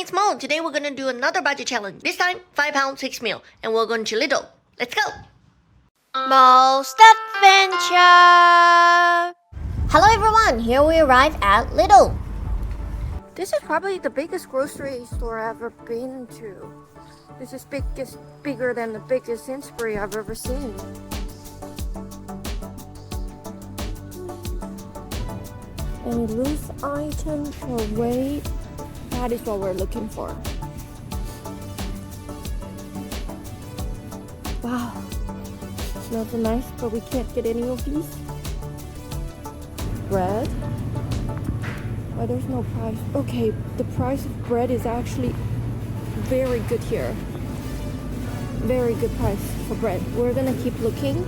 it's Mo. Today we're gonna do another budget challenge. This time, £5 6 meal, and we're going to Lidl. Let's go! Most adventure! Hello everyone, here we arrive at Lidl. This is probably the biggest grocery store I've ever been to. This is bigger than the biggest Sainsbury I've ever seen. Any loose items or weight? That is what we're looking for. Wow, smells so nice, but we can't get any of these. Bread. Oh, there's no price. Okay, the price of bread is actually very good here. Very good price for bread. We're gonna keep looking.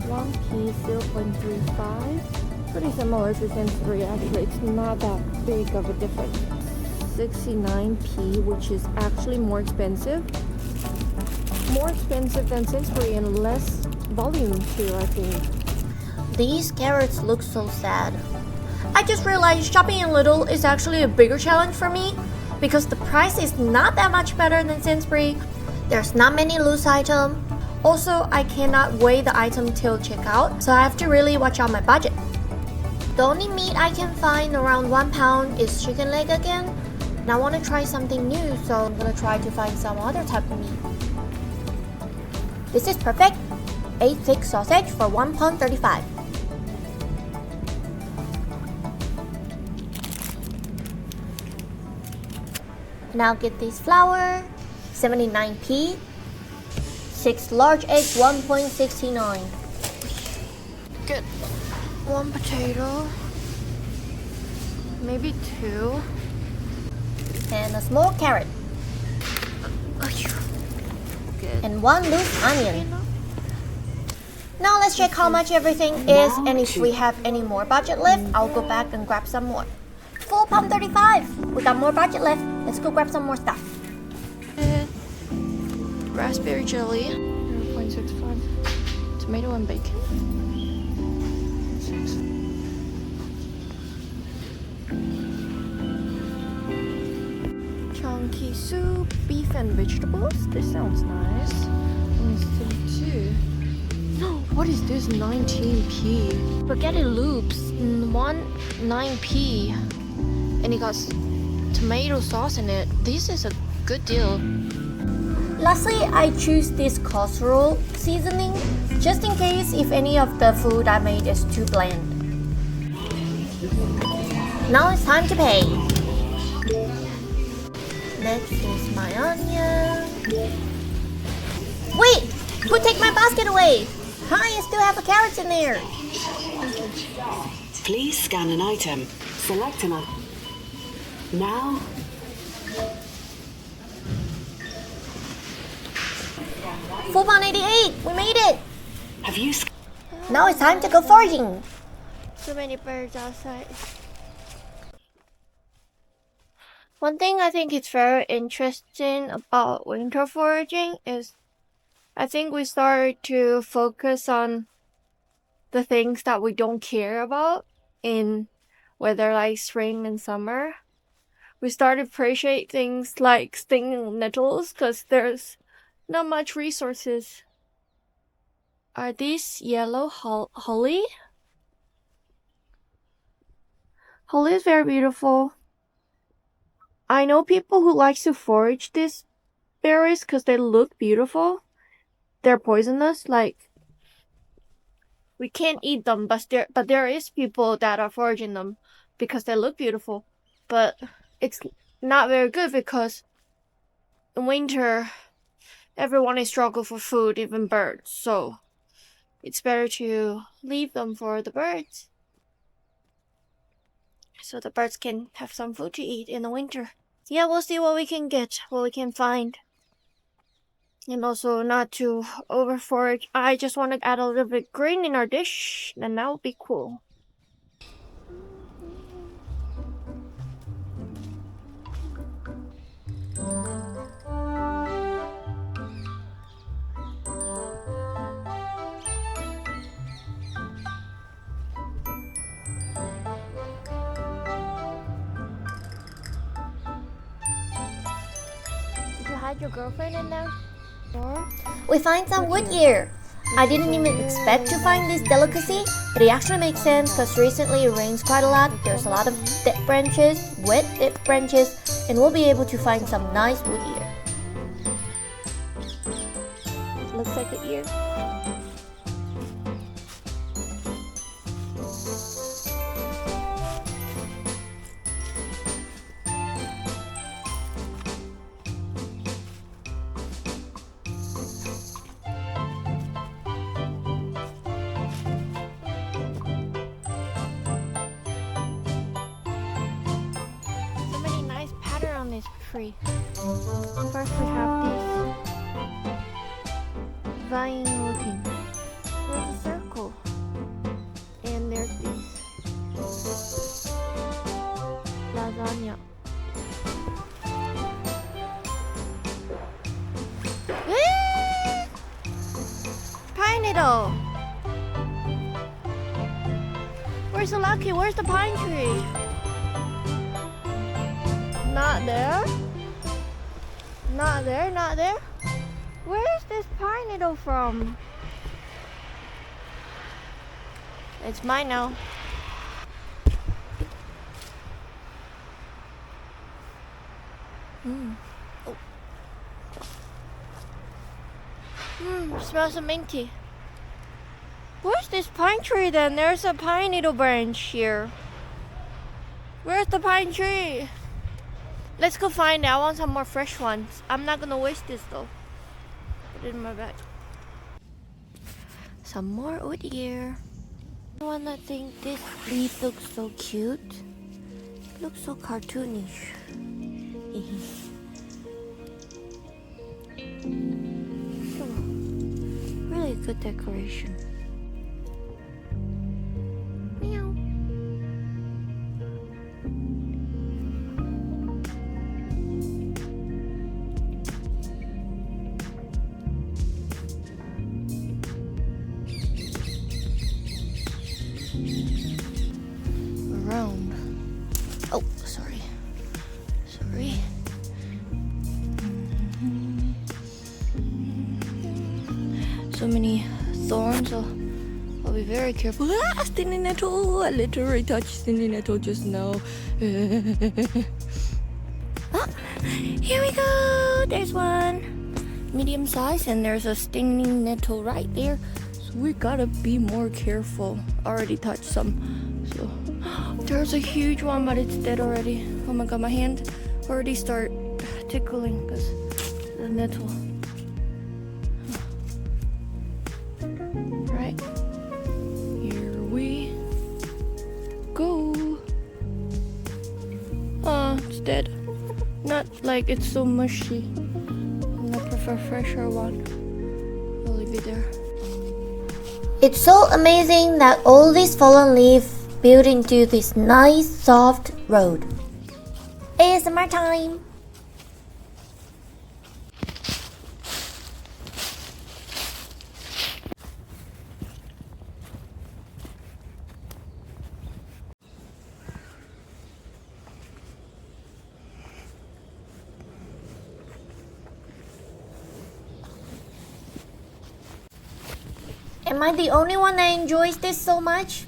1p 0.35. Pretty similar to Sainsbury actually. It's not that big of a difference. 69p, which is actually more expensive. More expensive than Sainsbury and less volume too, I think. These carrots look so sad. I just realized shopping in Lidl is actually a bigger challenge for me because the price is not that much better than Sainsbury. There's not many loose items. Also, I cannot weigh the item till checkout, so I have to really watch out my budget. The only meat I can find around 1 pound is chicken leg again. And I want to try something new, so I'm gonna try to find some other type of meat. This is perfect. 8 thick sausage for £1.35. Now get this flour, 79p. 6 large eggs, 1.69. Get 1 potato, maybe 2. And a small carrot. Good. And 1 loose onion. Now let's check how much everything is, and if we have any more budget left, I'll go back and grab some more. £4.35. We got more budget left. Let's go grab some more stuff. Raspberry jelly, 0.65. Tomato and bacon. 6. Chunky soup, beef and vegetables. This sounds nice. Let me see too. What is this? 19p. Spaghetti loops. 9p. And it got tomato sauce in it. This is a good deal. Lastly, I choose this casserole seasoning, just in case if any of the food I made is too bland. Now it's time to pay. Next is my onion. Wait! Who take my basket away? Hi, I still have a carrot in there. Please scan an item. Select an item. Now. £4.88. We made it. Have you Now it's time to go foraging. So many birds outside. One thing I think is very interesting about winter foraging is I think we started to focus on the things that we don't care about in weather like spring and summer. We started to appreciate things like stinging nettles because there's not much resources. Are these yellow holly? Holly is very beautiful. I know people who like to forage these berries because they look beautiful. They're poisonous, like we can't eat them, but there is people that are foraging them because they look beautiful. But it's not very good because in winter everyone is struggling for food, even birds. So it's better to leave them for the birds, so the birds can have some food to eat in the winter. Yeah, we'll see what we can get, what we can find. And also not to over forage. I just want to add a little bit green in our dish, and that would be cool. hide your girlfriend in there? Or? We find some wood here. I didn't even expect to find this delicacy, but it actually makes sense because recently it rains quite a lot. There's a lot of dead branches, wet dead branches, and we'll be able to find some nice wood here. Looks like an ear. So many nice pattern on this tree. First we have these vine looking. There's a circle. And there's these lasagna. Pine needle! We're so lucky. Where's the pine tree? Not there. Not there, not there. Where's this pine needle from? It's mine now. Oh. Smells so minty. Where's this pine tree then? There's a pine needle branch here. Where's the pine tree? Let's go find it. I want some more fresh ones. I'm not gonna waste this though. Put it in my bag. Some more wood here. I wanna think this leaf looks so cute. It looks so cartoonish. So, really good decoration. Meow. Around. Oh, sorry. Sorry. So many thorns. I'll be very careful. Ah, stinging nettle! I literally touched stinging nettle just now. Ah, here we go. There's one. Medium size, and there's a stinging nettle right there. So we gotta be more careful. Already touched some. So there's a huge one, but it's dead already. Oh my god, my hand already start tickling because the nettle. Right, here we go. Oh, it's dead. Not like it's so mushy. I prefer fresher one. I'll leave it there. It's so amazing that all these fallen leaves built into this nice soft road. ASMR time! Am I the only one that enjoys this so much?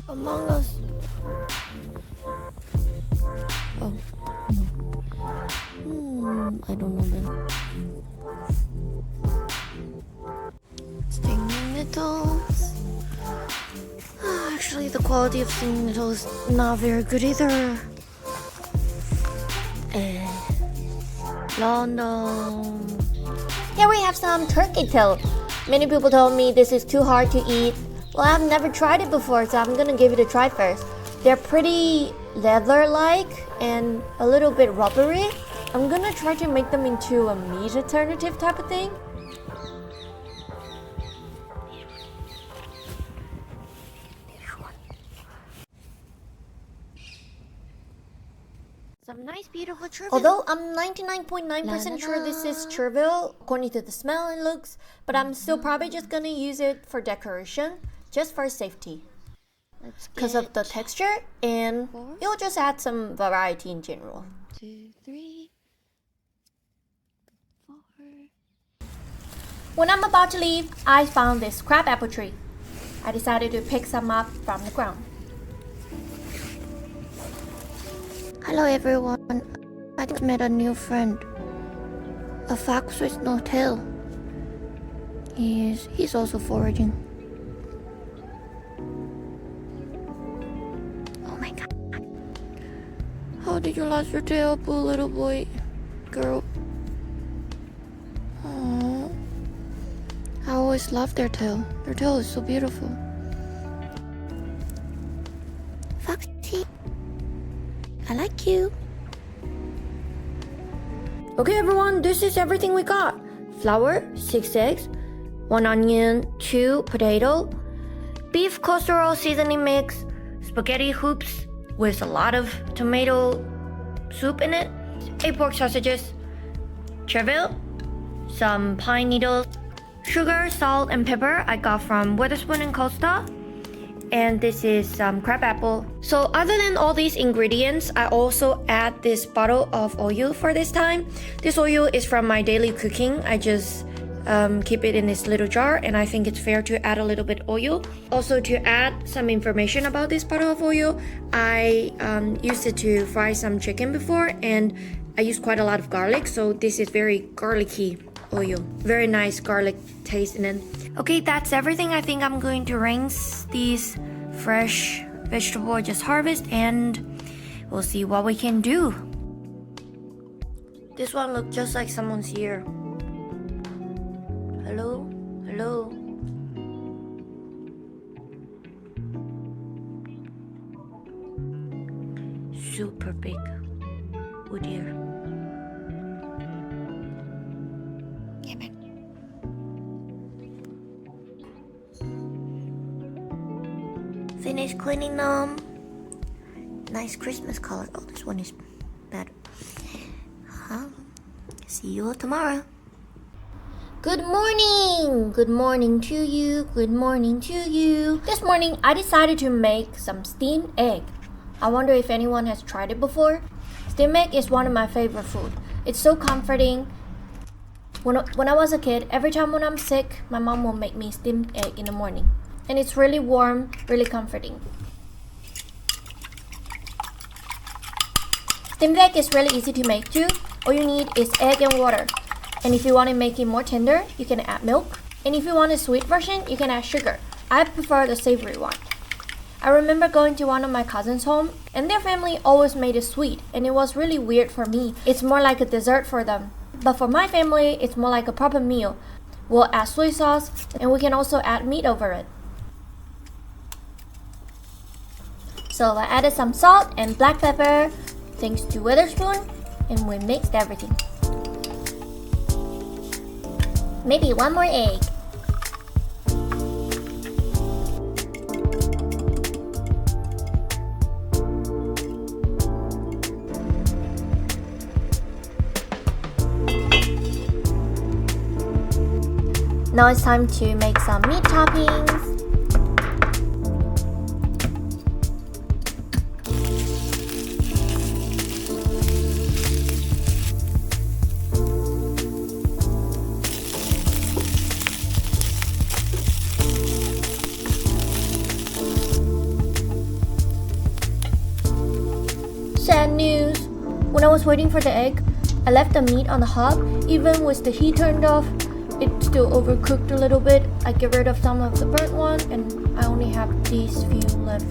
Among Us. Oh, no. I don't know them. Stinging nettles. Actually, the quality of stinging nettles is not very good either. London. Here we have some turkey tail. Many people told me this is too hard to eat. Well, I've never tried it before, so I'm gonna give it a try first. They're pretty leather-like and a little bit rubbery. I'm gonna try to make them into a meat alternative type of thing. nice, beautiful churro. Although I'm 99.9% sure this is churro, according to the smell and looks, but I'm still probably just gonna use it for decoration, just for safety. Because of the texture, and it'll just add some variety in general. 2, 3, 4. When I'm about to leave, I found this crab apple tree. I decided to pick some up from the ground. Hello everyone, I just met a new friend. A fox with no tail. He's also foraging. Oh my god. How did you lose your tail, poor little boy? Girl. Aww. I always loved their tail. Their tail is so beautiful. Foxy, I like you. Okay everyone, this is everything we got. Flour, 6 eggs, 1 onion, 2 potato, beef casserole seasoning mix, spaghetti hoops with a lot of tomato soup in it, 8 pork sausages, chervil, some pine needles, sugar, salt, and pepper I got from Witherspoon and Costa. And this is some crab apple. So other than all these ingredients, I also add this bottle of oil for this time. This oil is from my daily cooking. I just keep it in this little jar, and I think it's fair to add a little bit oil. Also, to add some information about this bottle of oil, I used it to fry some chicken before, and I used quite a lot of garlic, so this is very garlicky oil. Very nice garlic taste in it. Okay, that's everything. I think I'm going to rinse these fresh vegetables I just harvest, and we'll see what we can do. This one looks just like someone's here. Hello? Hello? Super big. Oh dear. Finish cleaning them. Nice Christmas color. Oh, this one is better. See you all tomorrow. Good morning! Good morning to you. Good morning to you. This morning, I decided to make some steamed egg. I wonder if anyone has tried it before. Steamed egg is one of my favorite food. It's so comforting. When I was a kid, every time when I'm sick, my mom will make me steamed egg in the morning. And it's really warm, really comforting. Steamed egg is really easy to make too. All you need is egg and water. And if you want to make it more tender, you can add milk. And if you want a sweet version, you can add sugar. I prefer the savory one. I remember going to one of my cousins' home, and their family always made it sweet, and it was really weird for me. It's more like a dessert for them. But for my family, it's more like a proper meal. We'll add soy sauce, and we can also add meat over it. So I added some salt and black pepper, thanks to Witherspoon, and we mixed everything. Maybe one more egg. Now it's time to make some meat toppings. Sad news. When I was waiting for the egg, I left the meat on the hob. Even with the heat turned off, it still overcooked a little bit. I get rid of some of the burnt one, and I only have these few left.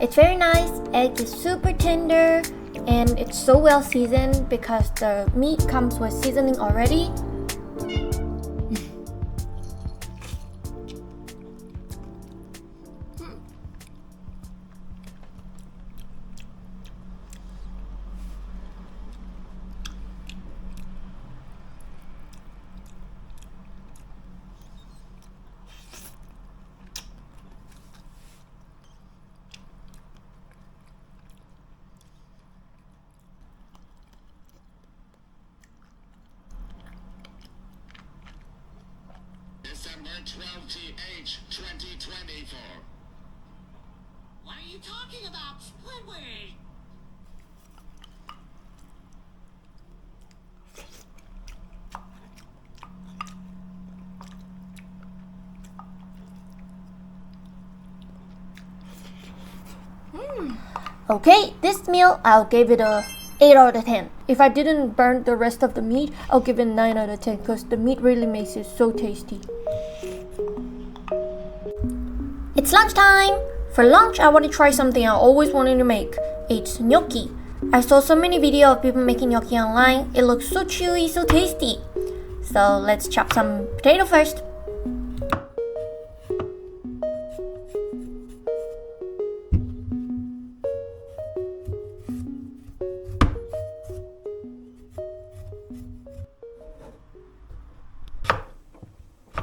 It's very nice. Egg is super tender, and it's so well seasoned because the meat comes with seasoning already. December 12th 2024. What are you talking about, Squidward? Okay, this meal I'll give it a 8 out of 10. If I didn't burn the rest of the meat, I'll give it 9 out of 10 because the meat really makes it so tasty. It's lunchtime! For lunch, I want to try something I always wanted to make. It's gnocchi. I saw so many videos of people making gnocchi online. It looks so chewy, so tasty. So let's chop some potato first.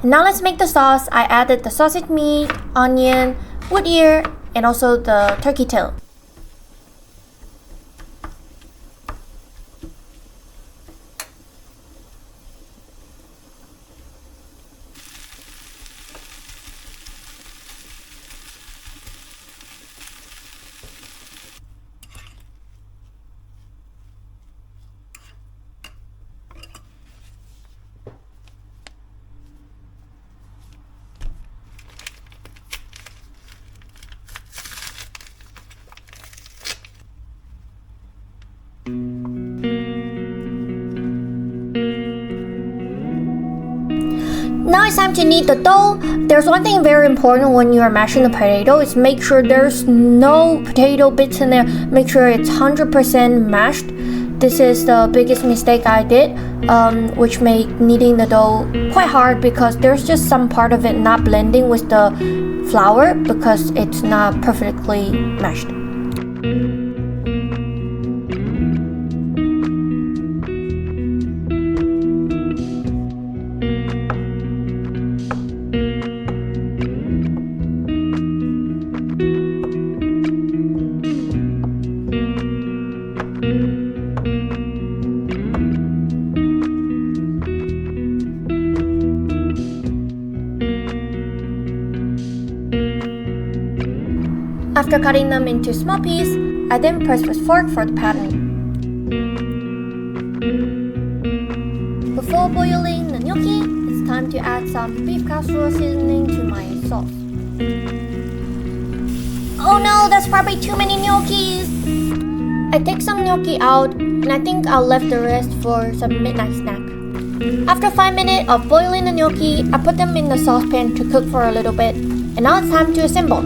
Now let's make the sauce. I added the sausage meat, onion, wood ear, and also the turkey tail. Now it's time to knead the dough. There's one thing very important when you are mashing the potato is make sure there's no potato bits in there. Make sure it's 100% mashed. This is the biggest mistake I did, which made kneading the dough quite hard because there's just some part of it not blending with the flour because it's not perfectly mashed. After cutting them into small pieces, I then press with fork for the patterning. Before boiling the gnocchi, it's time to add some beef casserole seasoning to my sauce. Oh no, that's probably too many gnocchis! I take some gnocchi out, and I think I'll leave the rest for some midnight snack. After 5 minutes of boiling the gnocchi, I put them in the saucepan to cook for a little bit, and now it's time to assemble.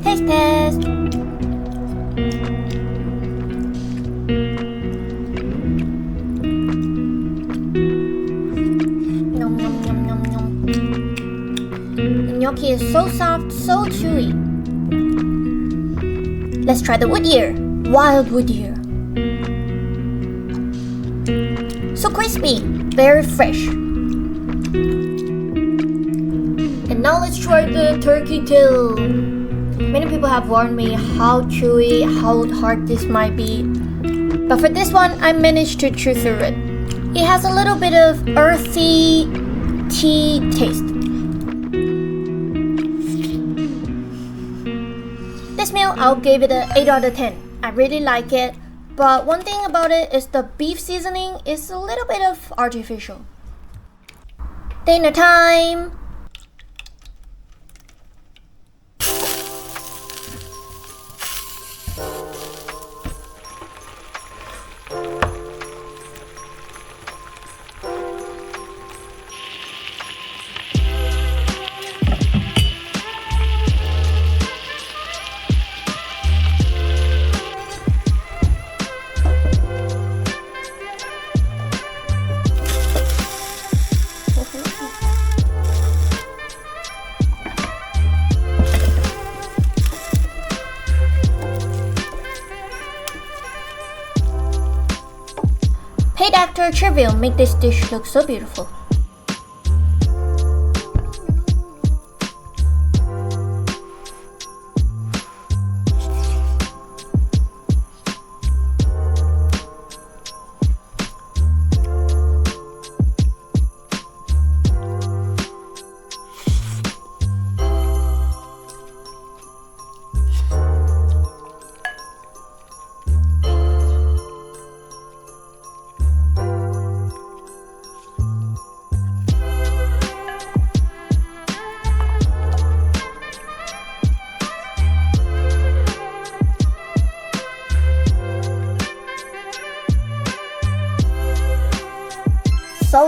Taste test. Nom nom nom nom nom. The gnocchi is so soft, so chewy. Let's try the wood ear. Wild wood ear. So crispy, very fresh. And now let's try the turkey tail. Many people have warned me how chewy, how hard this might be. But for this one, I managed to chew through it. It has a little bit of earthy tea taste. This meal, I'll give it an 8 out of 10. I really like it, but one thing about it is the beef seasoning is a little bit of artificial. Dinner time! Paid actor Trivial make this dish look so beautiful.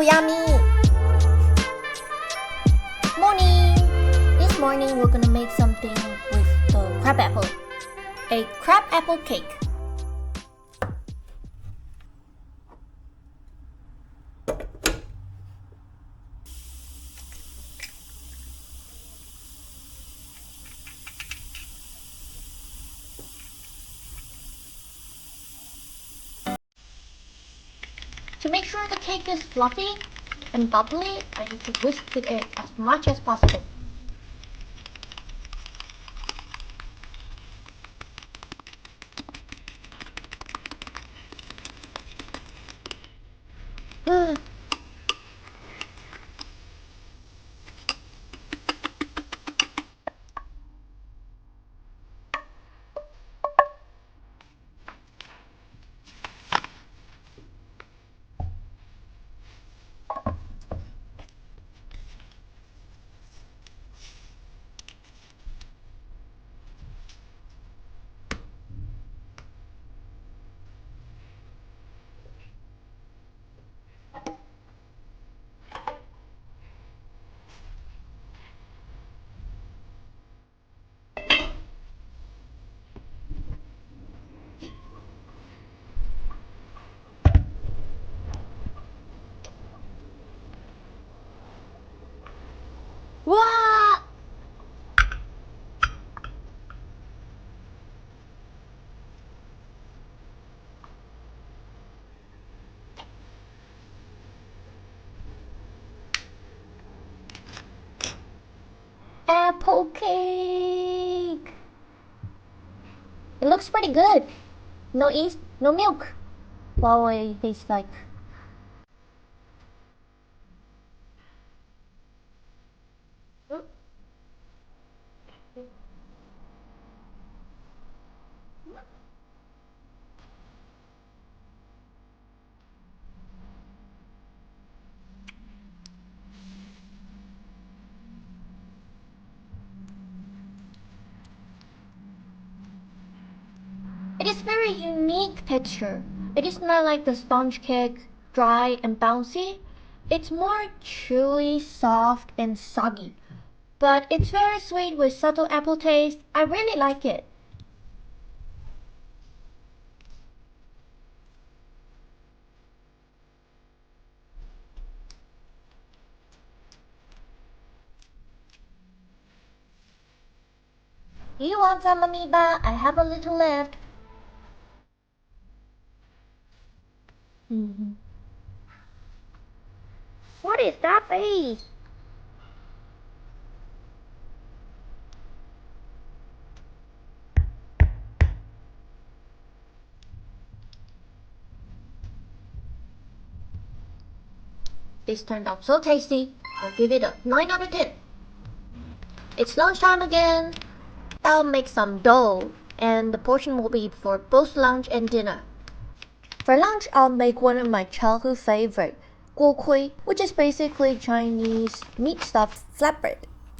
yummy! Morning! This morning we're gonna make something with the crab apple. A crab apple cake. To make sure the cake is fluffy and bubbly, I need to whisk it as much as possible. Wow! Apple cake! It looks pretty good. No yeast, no milk. Wow, it tastes like. It is very unique texture. It is not like the sponge cake, dry and bouncy. It's more chewy, soft, and soggy. But it's very sweet with subtle apple taste. I really like it. You want some, amoeba? I have a little left. What is that face? This turned out so tasty. I'll give it a 9 out of 10. It's lunchtime again. I'll make some dough, and the portion will be for both lunch and dinner. For lunch, I'll make one of my childhood favorite, GuoKui, which is basically Chinese meat stuffed flatbread.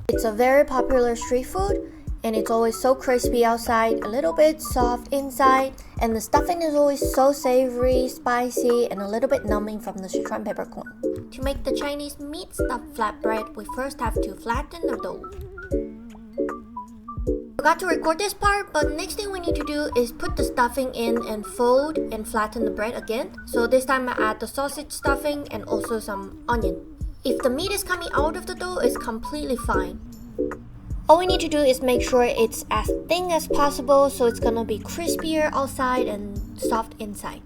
It's a very popular street food, and it's always so crispy outside, a little bit soft inside, and the stuffing is always so savory, spicy, and a little bit numbing from the Sichuan peppercorn. To make the Chinese meat stuffed flatbread, we first have to flatten the dough. Forgot to record this part, but next thing we need to do is put the stuffing in and fold and flatten the bread again. So this time I add the sausage stuffing and also some onion. If the meat is coming out of the dough, it's completely fine. All we need to do is make sure it's as thin as possible so it's gonna be crispier outside and soft inside.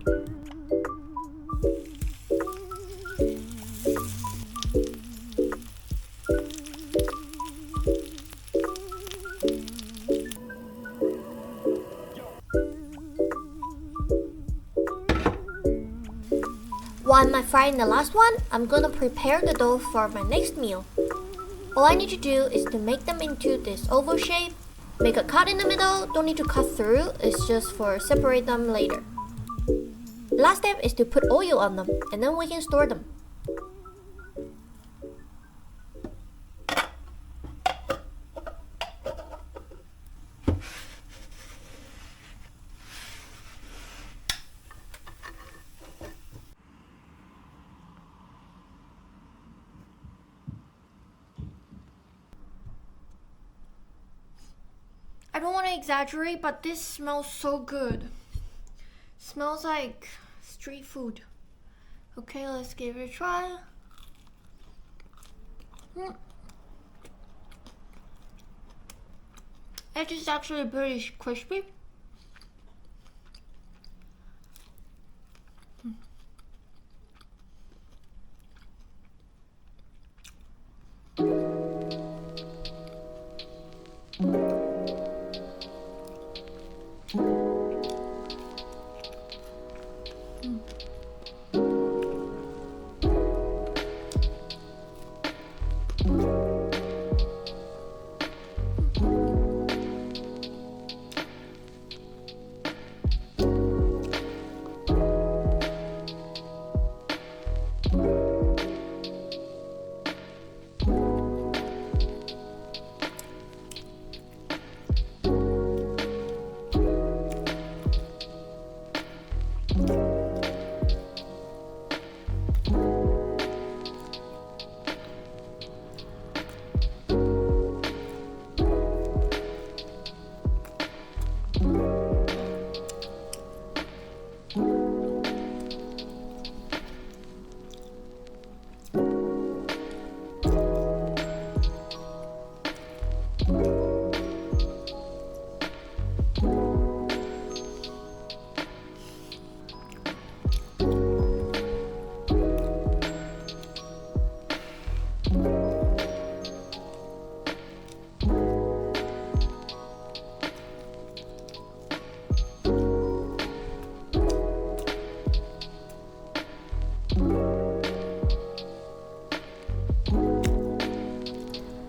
While I'm frying the last one, I'm gonna prepare the dough for my next meal. All I need to do is to make them into this oval shape, make a cut in the middle, don't need to cut through, it's just for separate them later. Last step is to put oil on them, and then we can store them. don't want to exaggerate, but this smells so good. Smells like street food. Okay, let's give it a try. It is actually pretty crispy.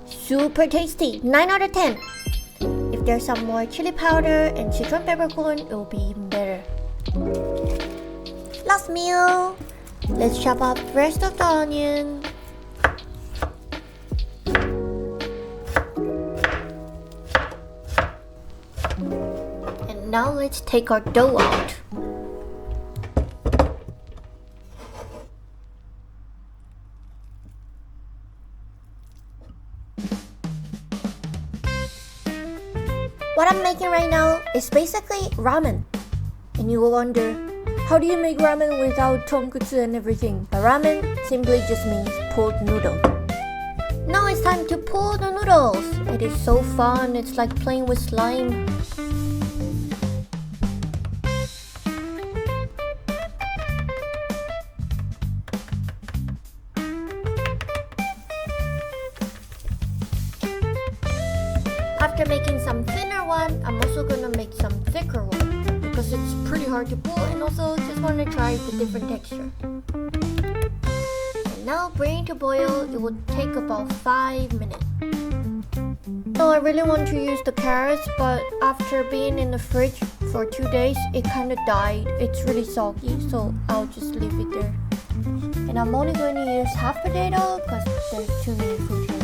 Super tasty, 9 out of 10. If there's some more chili powder and citron peppercorn, it will be even better. Last meal. Let's chop up the rest of the onion. And now let's take our dough out. What I'm making right now is basically ramen. And you will wonder, how do you make ramen without tonkotsu and everything? But ramen simply just means pulled noodle. Now it's time to pull the noodles. It is so fun, it's like playing with slime. After making some thinner one, I'm also gonna make some thicker one because it's pretty hard to pull and also just want to try the different texture. And now bring it to boil, it will take about 5 minutes. So I really want to use the carrots, but after being in the fridge for 2 days, it kind of died. It's really soggy, so I'll just leave it there. And I'm only going to use half potato because there's too many food here.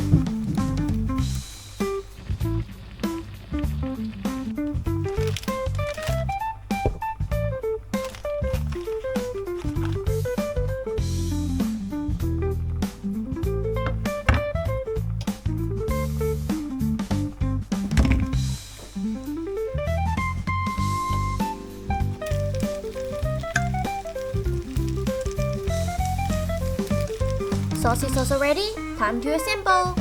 Sauce is also ready, time to assemble!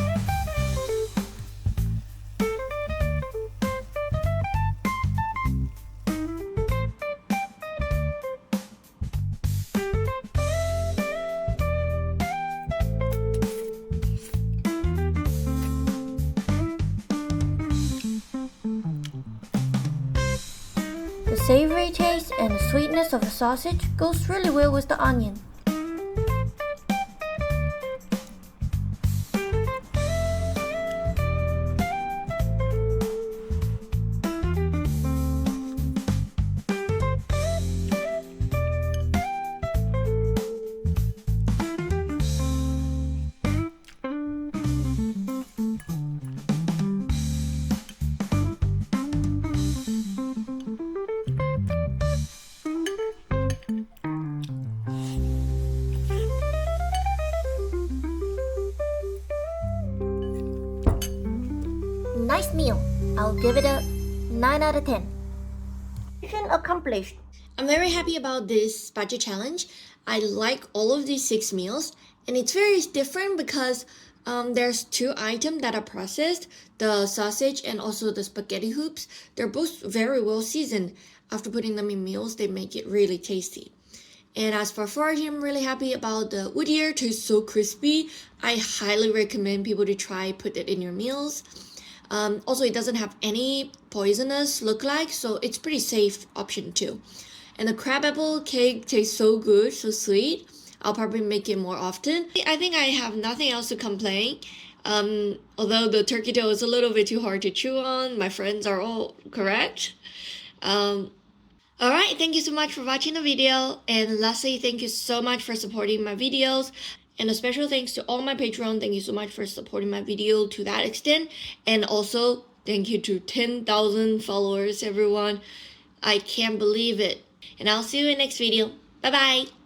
The savory taste and the sweetness of the sausage goes really well with the onion. Nice meal. I'll give it a 9 out of 10. Mission accomplished. I'm very happy about this budget challenge. I like all of these 6 meals, and it's very different because there's 2 items that are processed, the sausage and also the spaghetti hoops. They're both very well seasoned. After putting them in meals, they make it really tasty. And as for foraging, I'm really happy about the wood ear. It tastes so crispy. I highly recommend people to try put it in your meals. Also, it doesn't have any poisonous look like, so it's pretty safe option too. And the crab apple cake tastes so good, so sweet. I'll probably make it more often. I think I have nothing else to complain. Although the turkey tail is a little bit too hard to chew on, my friends are all correct. Alright, thank you so much for watching the video. And lastly, thank you so much for supporting my videos. And a special thanks to all my Patreon. Thank you so much for supporting my video to that extent. And also, thank you to 10,000 followers, everyone. I can't believe it. And I'll see you in the next video. Bye bye.